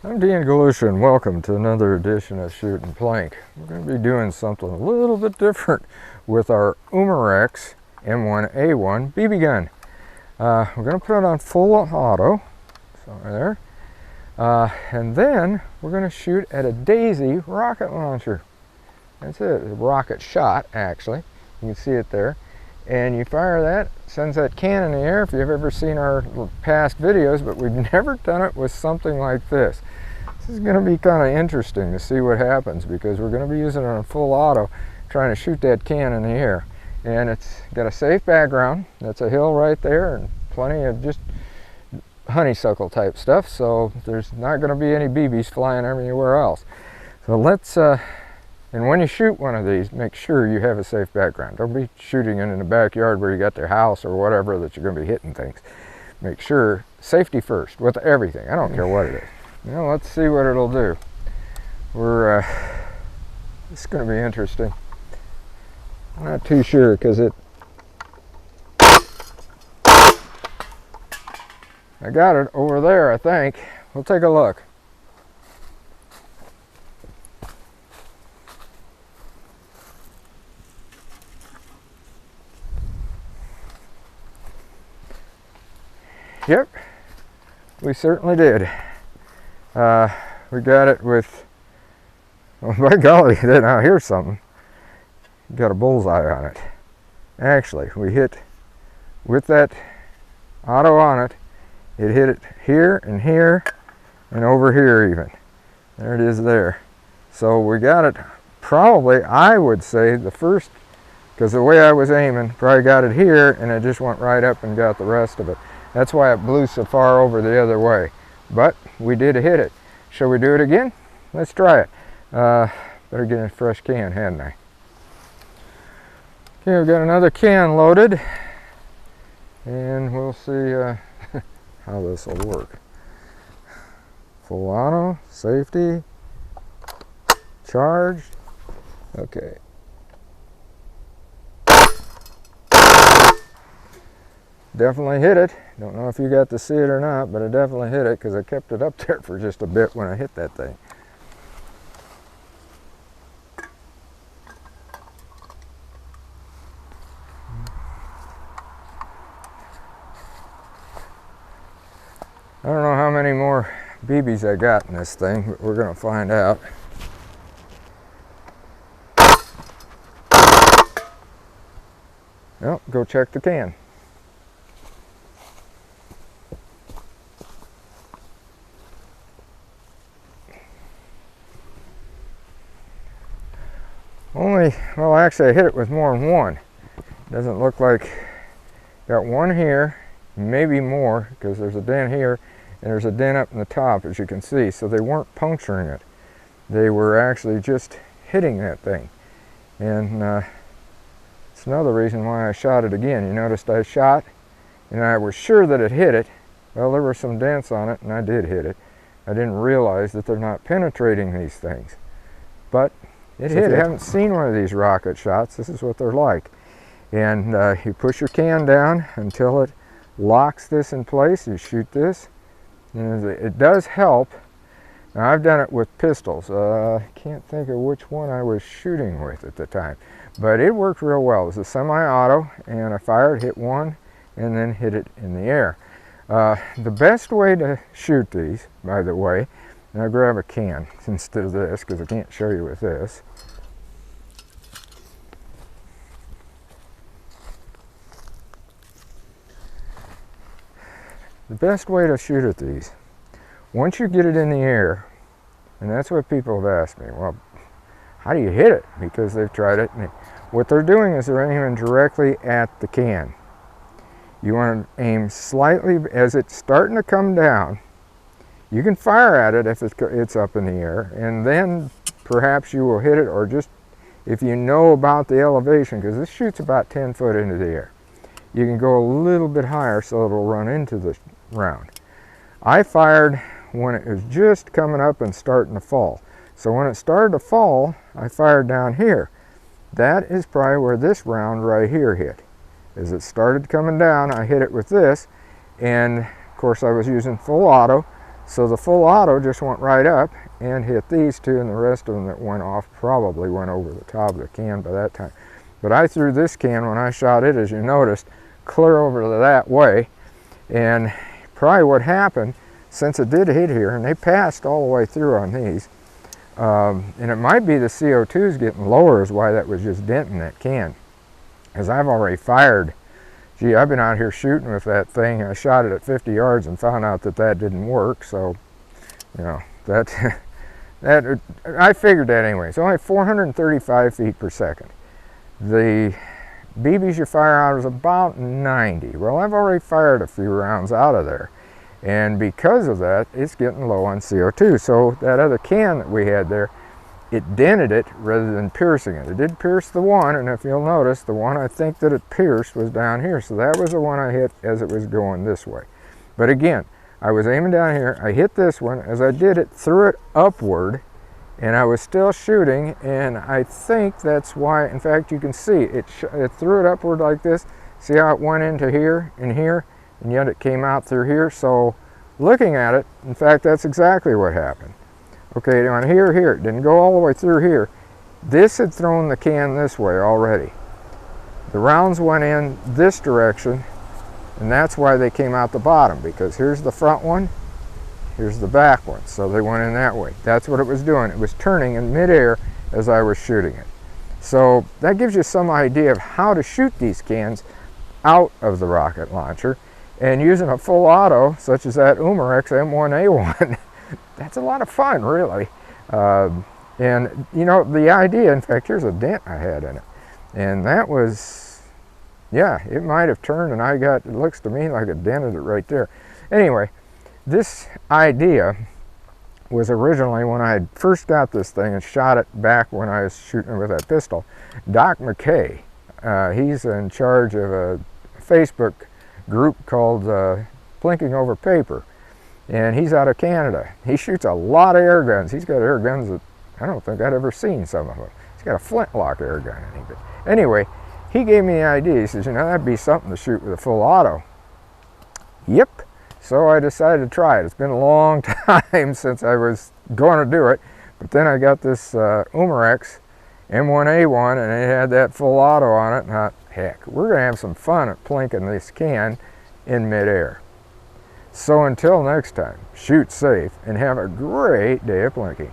I'm Dean Galusha and welcome to another edition of Shooting Plink. We're going to be doing something a little bit different with our Umarex M1A1 BB gun. We're going to put it on full auto, so right there, and then we're going to shoot at a Daisy rocket launcher. That's it, a rocket shot actually. You can see it there. And you fire that, sends that can in the air. If you've ever seen our past videos, but we've never done it with something like this. This is going to be kind of interesting to see what happens, because we're going to be using it on full auto, trying to shoot that can in the air. And it's got a safe background. That's a hill right there, and plenty of just honeysuckle type stuff, so there's not going to be any BBs flying everywhere else. So let's and when you shoot one of these, make sure you have a safe background. Don't be shooting it in the backyard where you got their house or whatever that you're going to be hitting things. Make sure, safety first with everything. I don't care what it is. You know, let's see what it'll do. It's going to be interesting. I'm not too sure because I got it over there, I think. We'll take a look. Yep, we certainly did. We got it with, oh by golly, now here's something. Got a bullseye on it. Actually, we hit, with that auto on it, it hit it here and over here even. There it is there. So we got it probably, I would say, the first, because the way I was aiming, probably got it here and it just went right up and got the rest of it. That's why it blew so far over the other way. But we did hit it. Shall we do it again? Let's try it. Better get a fresh can, hadn't I? Okay, we've got another can loaded. And we'll see how this will work. Full auto, safety, charged. Okay. Definitely hit it. Don't know if you got to see it or not, but I definitely hit it because I kept it up there for just a bit when I hit that thing. I don't know how many more BBs I got in this thing, but we're going to find out. Well, go check the can. Well, actually I hit it with more than one. Doesn't look like, got one here, maybe more, because there's a dent here and there's a dent up in the top, as you can see. So they weren't puncturing it. They were actually just hitting that thing. And it's another reason why I shot it again. You noticed I shot and I was sure that it hit it. Well, there were some dents on it and I did hit it. I didn't realize that they're not penetrating these things. But it hit. If you haven't seen one of these rocket shots, this is what they're like. And you push your can down until it locks this in place. You shoot this. And it does help. Now, I've done it with pistols. I can't think of which one I was shooting with at the time. But it worked real well. It was a semi-auto, and I fired, hit one, and then hit it in the air. The best way to shoot these, by the way, now grab a can instead of this, because I can't show you with this. The best way to shoot at these, once you get it in the air, and that's what people have asked me, well, how do you hit it? Because they've tried it. And what they're doing is they're aiming directly at the can. You want to aim slightly, as it's starting to come down. You can fire at it if it's up in the air, and then perhaps you will hit it, or just if you know about the elevation, because this shoots about 10 foot into the air. You can go a little bit higher so it'll run into the round. I fired when it was just coming up and starting to fall. So when it started to fall, I fired down here. That is probably where this round right here hit. As it started coming down, I hit it with this, and of course I was using full auto, So the full auto just went right up and hit these two, and the rest of them that went off probably went over the top of the can by that time. But I threw this can, when I shot it, as you noticed, clear over to that way. And probably what happened, since it did hit here, and they passed all the way through on these, and it might be the CO2's getting lower is why that was just denting that can. Because I've already fired. Gee, I've been out here shooting with that thing. I shot it at 50 yards and found out that that didn't work. So, you know, I figured that anyway. It's only 435 feet per second. The BBs you fire out is about 90. Well, I've already fired a few rounds out of there. And because of that, it's getting low on CO2. So that other can that we had there, it dented it rather than piercing it. It did pierce the one, and if you'll notice, the one I think that it pierced was down here. So that was the one I hit as it was going this way. But again, I was aiming down here. I hit this one. As I did it, threw it upward, and I was still shooting, and I think that's why, in fact, you can see it threw it upward like this. See how it went into here and here, and yet it came out through here. So looking at it, in fact, that's exactly what happened. Okay, on here, it didn't go all the way through here. This had thrown the can this way already. The rounds went in this direction, and that's why they came out the bottom, because here's the front one, here's the back one, so they went in that way. That's what it was doing. It was turning in midair as I was shooting it. So that gives you some idea of how to shoot these cans out of the rocket launcher. And using a full auto, such as that Umarex M1A1, that's a lot of fun, really. And, you know, the idea, in fact, here's a dent I had in it. And that was, yeah, it might have turned, and it looks to me like it dented it right there. Anyway, this idea was originally when I first got this thing and shot it back when I was shooting with that pistol. Doc McKay, he's in charge of a Facebook group called Plinking Over Paper, and he's out of Canada. He shoots a lot of air guns. He's got air guns that I don't think I'd ever seen some of them. He's got a flintlock air gun in him. Anyway, he gave me the idea. He says, you know, that'd be something to shoot with a full auto. Yep. So I decided to try it. It's been a long time since I was going to do it, but then I got this Umarex M1A1, and it had that full auto on it, and I thought, heck, we're going to have some fun at plinking this can in midair. So until next time, shoot safe and have a great day of plinking.